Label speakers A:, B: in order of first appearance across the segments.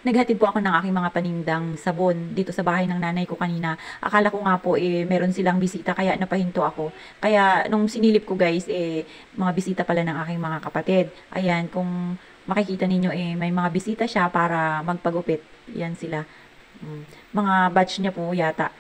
A: Naghatid po ako ng aking mga panindang sabon dito sa bahay ng nanay ko kanina. Akala ko nga po meron silang bisita kaya napahinto ako. Kaya nung sinilip ko guys mga bisita pala ng aking mga kapatid. Ayan, kung makikita ninyo may mga bisita siya para magpagupit. Yan sila. Mga batch niya po yata.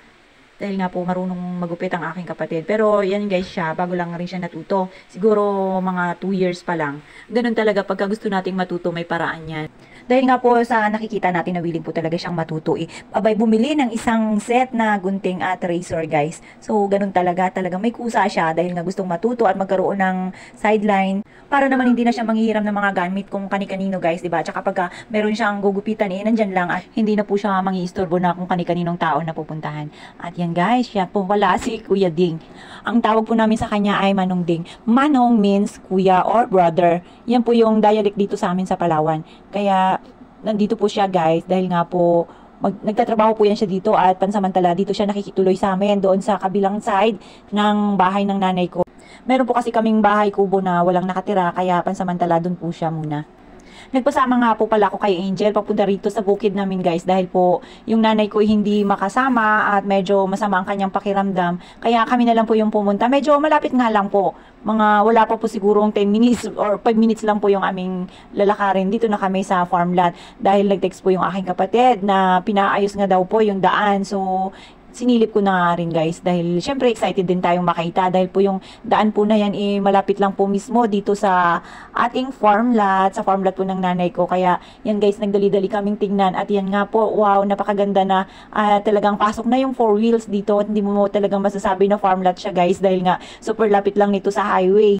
A: Dahil nga po marunong magupit ang aking kapatid. Pero yan guys siya, bago lang rin siya natuto. Siguro mga 2 years pa lang. Ganun talaga pagka gusto nating matuto may paraan yan. Dahil nga po sa nakikita natin na willing po talaga siyang matuto Abay bumili ng isang set na gunting at razor guys. So ganun talagang may kusa siya dahil nga gustong matuto at magkaroon ng sideline. Para naman hindi na siya manghihiram ng mga gamit kung kani-kanino guys, diba? Tsaka pagka meron siyang gugupitan nandyan lang at hindi na po siya manghihistorbo na kung kani-kaninong tao na pupuntahan. At yan guys, siya po wala si Kuya Ding. Ang tawag po namin sa kanya ay Manong Ding. Manong means kuya or brother. Yan po yung dialect dito sa amin sa Palawan. Kaya nandito po siya guys dahil nga po nagtatrabaho po yan siya dito at pansamantala dito siya nakikituloy sa amin doon sa kabilang side ng bahay ng nanay ko. Meron po kasi kaming bahay kubo na walang nakatira kaya pansamantala doon po siya muna. Nagpasama nga po pala ako kay Angel papunta rito sa bukid namin guys dahil po yung nanay ko hindi makasama at medyo masama ang kanyang pakiramdam. Kaya kami na lang po yung pumunta. Medyo malapit nga lang po. Wala pa po sigurong 10 minutes or 5 minutes lang po yung aming lalakarin. Dito na kami sa farmland dahil nag-text po yung aking kapatid na pinaayos nga daw po yung daan. So sinilip ko na nga rin guys dahil syempre excited din tayong makita dahil po yung daan po na yan malapit lang po mismo dito sa ating farmland, sa farmland po ng nanay ko. Kaya yan guys, nagdali-dali kaming tingnan at yan nga po, wow, napakaganda na talagang pasok na yung 4 wheels dito at hindi mo talagang masasabi na farmland siya guys dahil nga super lapit lang nito sa highway.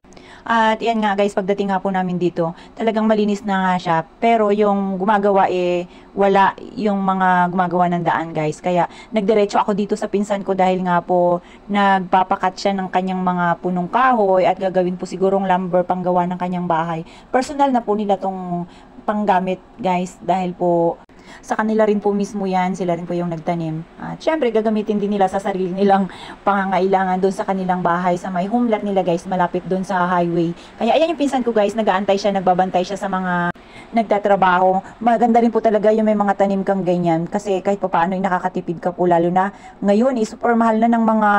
A: At yan nga guys, pagdating nga po namin dito, talagang malinis na nga siya. Pero yung gumagawa wala yung mga gumagawa ng daan guys. Kaya nagdiretso ako dito sa pinsan ko dahil nga po nagpapakat siya ng kanyang mga punong kahoy at gagawin po sigurong lumber panggawa ng kanyang bahay. Personal na po nila tong panggamit guys dahil po sa kanila rin po mismo yan, sila rin po yung nagtanim. At syempre, gagamitin din nila sa sarili nilang pangangailangan doon sa kanilang bahay, sa may homeland nila guys, malapit doon sa highway. Kaya ayan yung pinsan ko guys, nag-aantay siya, nagbabantay siya sa mga nagtatrabaho. Maganda rin po talaga yung may mga tanim kang ganyan kasi kahit pa paano nakakatipid ka po lalo na ngayon super mahal na ng mga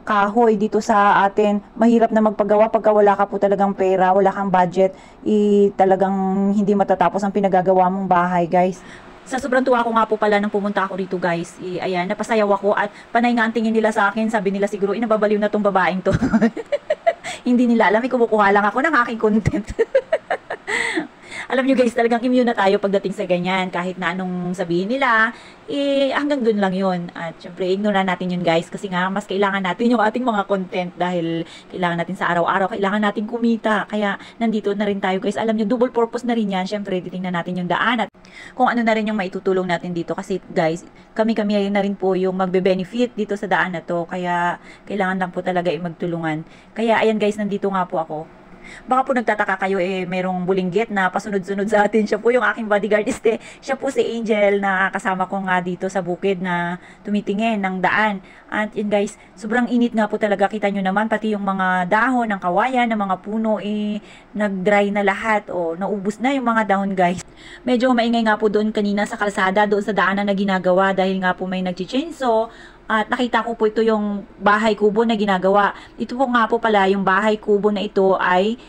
A: kahoy dito sa atin. Mahirap na magpagawa pagka wala ka po talagang pera, wala kang budget, talagang hindi matatapos ang pinagagawa mong bahay guys. Sa sobrang tuwa ko nga po pala nang pumunta ako rito guys, ayan, napasayaw ako at panay nga ang tingin nila sa akin, sabi nila siguro, nababaliw na tong babaeng to. Hindi nila alam, kumukuha lang ako ng aking content. Alam nyo guys, talagang immune na tayo pagdating sa ganyan. Kahit na anong sabihin nila, hanggang dun lang yun. At syempre, ignore natin yun guys. Kasi nga, mas kailangan natin yung ating mga content. Dahil kailangan natin sa araw-araw, kailangan natin kumita. Kaya, nandito na rin tayo guys. Alam nyo, double purpose na rin yan. Syempre, titingnan natin yung daan. At kung ano na rin yung maitutulong natin dito. Kasi guys, kami-kami na rin po yung magbe-benefit dito sa daan na to. Kaya, kailangan lang po talaga magtulungan. Kaya, ayan guys, nandito nga po ako. Baka po nagtataka kayo merong bulinggit na pasunod-sunod sa atin. Siya po yung aking bodyguard. Siya po si Angel na kasama ko nga dito sa bukid na tumitingin ng daan. At yun guys, sobrang init nga po talaga. Kita nyo naman, pati yung mga dahon ng kawayan, ng mga puno, nag-dry na lahat. O, naubos na yung mga dahon guys. Medyo maingay nga po doon kanina sa kalsada, doon sa daanan na ginagawa dahil nga po may nag-chainsaw. At nakita ko po ito yung bahay kubo na ginagawa. Ito po nga po pala yung bahay kubo na ito ay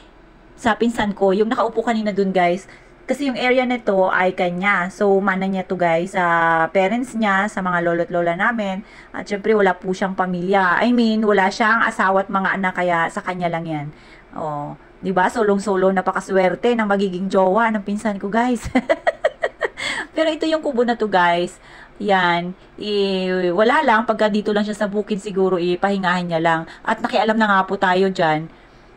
A: sa pinsan ko. Yung nakaupo kanina dun guys. Kasi yung area nito ay kanya. So mana niya to guys sa parents niya, sa mga lolo't lola namin. At syempre wala po siyang pamilya. I mean wala siyang asawa at mga anak kaya sa kanya lang yan. Oh, 'di ba? Solong-solo, napakaswerte ng magiging jowa ng pinsan ko guys. Pero ito yung kubo na to guys. Yan, wala lang, pagka dito lang siya sa bukid siguro, pahingahin niya lang. At nakialam na nga po tayo dyan.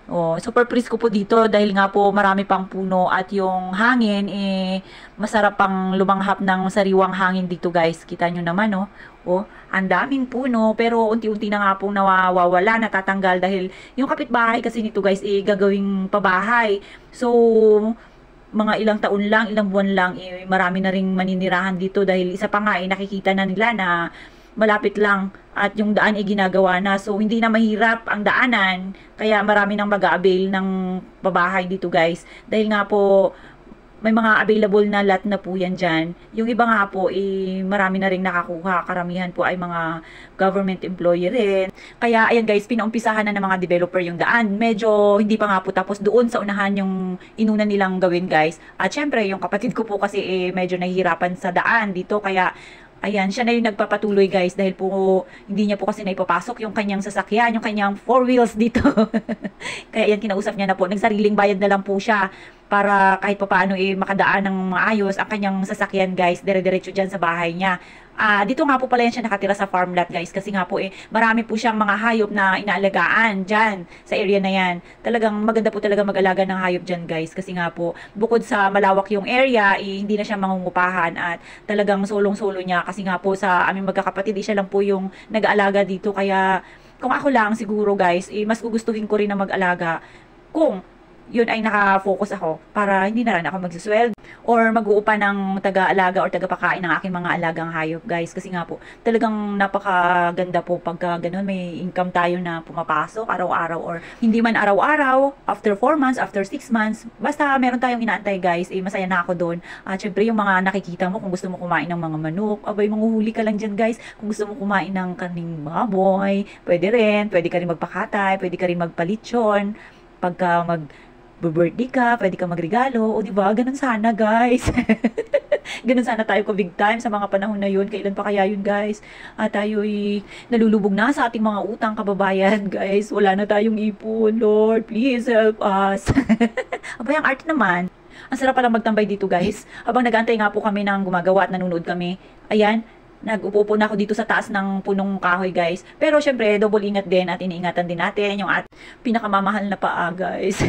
A: Oh, super presko po dito dahil nga po marami pang puno at yung hangin, masarap pang lumanghap ng sariwang hangin dito guys. Kita nyo naman, oh. Oh, ang daming puno, pero unti-unti na nga pong nawawala, natatanggal dahil yung kapitbahay kasi nito guys, gagawing pabahay. So, mga ilang taon lang, ilang buwan lang, marami na ring maninirahan dito dahil isa pa nga nakikita na nila na malapit lang at yung daan ginagawa na. So, hindi na mahirap ang daanan. Kaya marami nang mag-a-avail ng pabahay dito guys. Dahil nga po, may mga available na lot na po yan dyan. Yung iba nga po, marami na rin nakakuha. Karamihan po ay mga government employee rin. Kaya, ayan guys, pinaumpisahan na ng mga developer yung daan. Medyo hindi pa nga po tapos doon sa unahan yung inuna nilang gawin guys. At syempre, yung kapatid ko po kasi medyo nahihirapan sa daan dito. Kaya, ayan, siya na yung nagpapatuloy guys dahil po hindi niya po kasi naipapasok yung kanyang sasakyan, yung kanyang 4 wheels dito. Kaya yan, kinausap niya na po. Nagsariling bayad na lang po siya para kahit pa paano makadaan ng maayos ang kanyang sasakyan guys, dire-diretso dyan sa bahay niya. Dito nga po pala yan siya nakatira sa farm lot guys kasi nga po marami po siyang mga hayop na inaalagaan dyan sa area na yan. Talagang maganda po talaga mag-alaga ng hayop dyan guys kasi nga po bukod sa malawak yung area hindi na siya mangungupahan at talagang solong-solo niya kasi nga po sa aming magkakapatid siya lang po yung nag-aalaga dito kaya kung ako lang siguro guys mas gugustuhin ko rin na mag-alaga kung yun ay naka-focus ako para hindi na rin ako magsusweldo or mag-uupa ng taga-alaga or taga-pakain ng aking mga alagang hayop guys kasi nga po talagang napakaganda po pagka ganun may income tayo na pumapasok araw-araw or hindi man araw-araw after 4 months, after 6 months basta meron tayong inaantay guys masaya na ako doon at syempre yung mga nakikita mo kung gusto mo kumain ng mga manok abay manguhuli ka lang dyan guys kung gusto mo kumain ng kaning baboy pwede ka rin magpakatay pwede ka rin magpalitsyon pagka birthday ka, pwede ka magregalo, o diba, ganun sana guys. Ganun sana tayo ko big time sa mga panahon na yun. Kailan pa kaya yun guys? At tayo'y nalulubog na sa ating mga utang kababayan guys. Wala na tayong ipon, Lord, please help us. Abay, ang art naman. Ang sarap palang magtambay dito guys. Habang nag-aantay nga po kami ng gumagawa at nanonood kami. Ayan, nag-upo po na ako dito sa taas ng punong kahoy guys. Pero syempre, double ingat din at iniingatan din natin yung pinakamamahal na paa guys.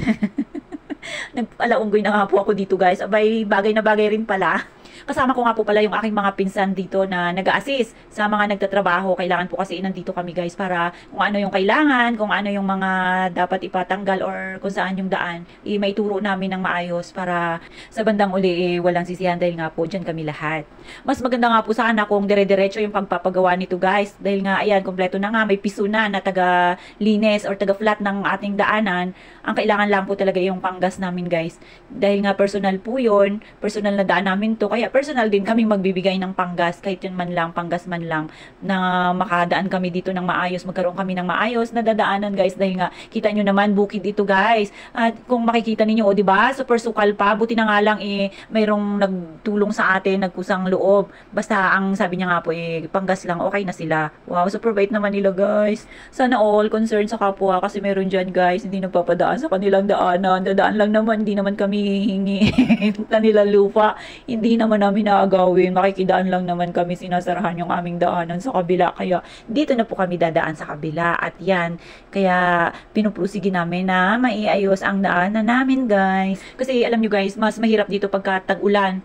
A: Nag-alaunggoy na nga po ako dito guys. Abay, bagay na bagay rin pala. Kasama ko nga po pala yung aking mga pinsan dito na nag-a-assist sa mga nagtatrabaho. Kailangan po kasi nandito kami guys para kung ano yung kailangan, kung ano yung mga dapat ipatanggal or kung saan yung daan, may turo namin ng maayos para sa bandang uli walang sisihan dahil nga po dyan kami lahat. Mas maganda nga po sana kung dire-diretso yung pagpapagawa nito guys dahil nga ayan, kompleto na nga, may piso na taga-linis or taga-flat ng ating daanan. Ang kailangan lang po talaga yung panggas namin guys. Dahil nga personal po yun, personal na daan namin to, kaya personal din kami magbibigay ng panggas, kahit yun man lang, panggas man lang, na makadaan kami dito ng maayos, magkaroon kami ng maayos na dadaanan guys, dahil nga, kita nyo naman, bukid dito guys, at kung makikita ninyo, o diba, super sukal pa, buti na nga lang, mayroong nagtulong sa atin, nagkusang loob, basta ang sabi niya nga po, panggas lang, okay na sila. Wow, super bait naman nila guys. Sana all concerned sa kapwa, kasi meron dyan guys, hindi nagpapadaan sa kanilang daanan, dadaan lang naman, hindi naman kami hingi kanila lupa, hindi naman namin naagawin, makikidaan lang naman kami, sinasarahan yung aming daanan sa kabila, kaya dito na po kami dadaan sa kabila, at yan, kaya pinuprusige namin na maiayos ang daanan namin guys, kasi alam nyo guys, mas mahirap dito pagka tag-ulan.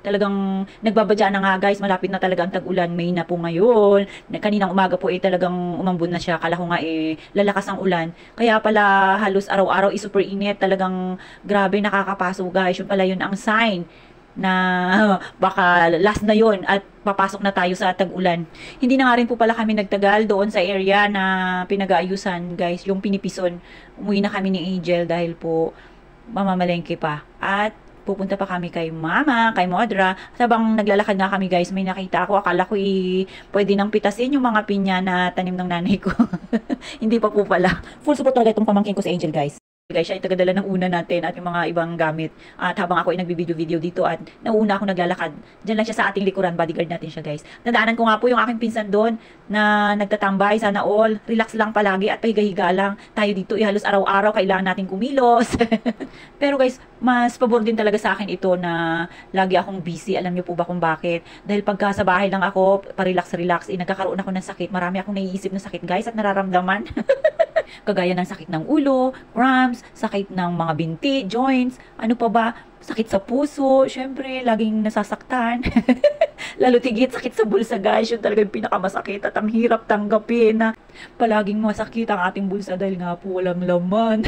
A: Talagang nagbabadya na nga guys, malapit na talaga ang tag-ulan, May na po ngayon. Kaninang umaga po talagang umambon na siya, kala ko nga lalakas ang ulan. Kaya pala halos araw-araw super init, talagang grabe nakakapaso guys. Yung pala yun ang sign na baka last na yon at papasok na tayo sa tag-ulan. Hindi na nga rin po pala kami nagtagal doon sa area na pinag-aayusan guys, yung Pinipison. Umuwi na kami ni Angel dahil po mamamalengke pa. At pupunta pa kami kay Mama, kay Modra. Sabang naglalakad nga kami guys, may nakita ako. Akala ko pwede nang pitasin yung mga pinya na tanim ng nanay ko. Hindi pa po pala. Full support talaga itong pamangkin ko si Angel guys. Guys, siya ay tagadala ng una natin at yung mga ibang gamit. At habang ako ay nagbibideo-video dito at nauna ako naglalakad, dyan lang siya sa ating likuran, bodyguard natin siya guys. Nadaanan ko nga po yung aking pinsan doon na nagtatambay, sana all, relax lang palagi at pahiga-higa lang. Tayo dito, halos araw-araw, kailangan natin kumilos. Pero guys, mas pabor din talaga sa akin ito na lagi akong busy. Alam niyo po ba kung bakit? Dahil pagka sa bahay lang ako, pa-relax-relax, nagkakaroon ako ng sakit. Marami akong naiisip na sakit guys at nararamdaman. Kagaya ng sakit ng ulo, cramps, sakit ng mga binti, joints, ano pa ba, sakit sa puso, syempre, laging nasasaktan. Lalo tigit sakit sa bulsa guys, yun talaga yung pinakamasakit at ang hirap tanggapin na palaging masakit ang ating bulsa dahil nga po walang laman.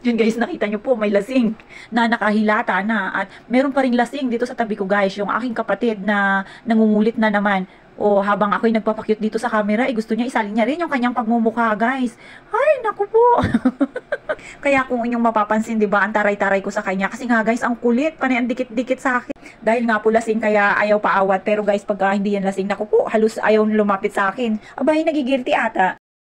A: Yun guys, nakita nyo po may lasing na nakahilata na at meron pa ring lasing dito sa tabi ko guys, yung aking kapatid na nangungulit na naman. O habang ako'y nagpapakyut dito sa camera, gusto niya isali niya rin yung kanyang pagmumukha guys. Ay, naku po. Kaya kung inyong mapapansin, 'di ba, ang taray-taray ko sa kanya kasi nga guys, ang kulit, panay ang dikit-dikit sa akin. Dahil nga po lasing kaya ayaw paawat. Pero guys, pagka hindi yan lasing, naku po, halos ayaw lumapit sa akin. Abay, nagigilty ata.